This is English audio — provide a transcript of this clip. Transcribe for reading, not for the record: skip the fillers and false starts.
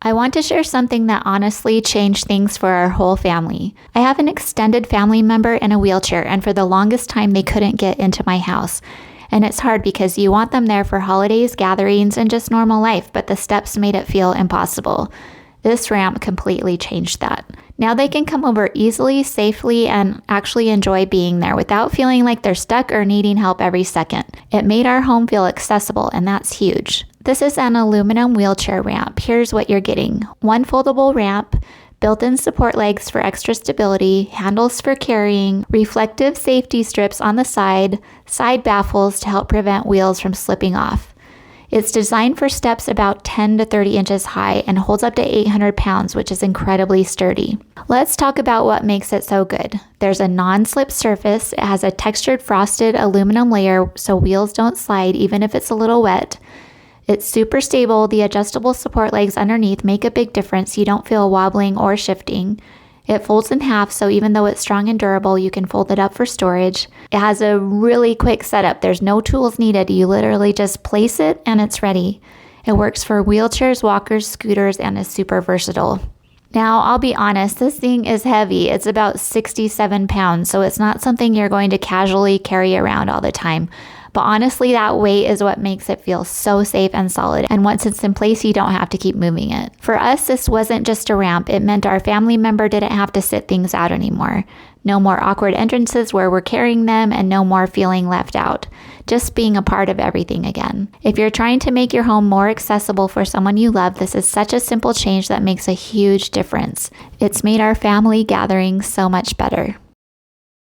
I want to share something that honestly changed things for our whole family. I have an extended family member in a wheelchair, and for the longest time they couldn't get into my house. And it's hard because you want them there for holidays, gatherings, and just normal life, but the steps made it feel impossible. This ramp completely changed that. Now they can come over easily, safely, and actually enjoy being there without feeling like they're stuck or needing help every second. It made our home feel accessible, and that's huge. This is an aluminum wheelchair ramp. Here's what you're getting. One foldable ramp, built-in support legs for extra stability, handles for carrying, reflective safety strips on the side baffles to help prevent wheels from slipping off. It's designed for steps about 10 to 30 inches high and holds up to 800 pounds, which is incredibly sturdy. Let's talk about what makes it so good. There's a non-slip surface. It has a textured frosted aluminum layer so wheels don't slide even if it's a little wet. It's super stable. The adjustable support legs underneath make a big difference. You don't feel wobbling or shifting. It folds in half, so even though it's strong and durable, you can fold it up for storage. It has a really quick setup. There's no tools needed. You literally just place it and it's ready. It works for wheelchairs, walkers, scooters, and is super versatile. Now, I'll be honest, this thing is heavy. It's about 67 pounds, so it's not something you're going to casually carry around all the time. But honestly, that weight is what makes it feel so safe and solid. And once it's in place, you don't have to keep moving it. For us, this wasn't just a ramp. It meant our family member didn't have to sit things out anymore. No more awkward entrances where we're carrying them, and no more feeling left out. Just being a part of everything again. If you're trying to make your home more accessible for someone you love, this is such a simple change that makes a huge difference. It's made our family gathering so much better.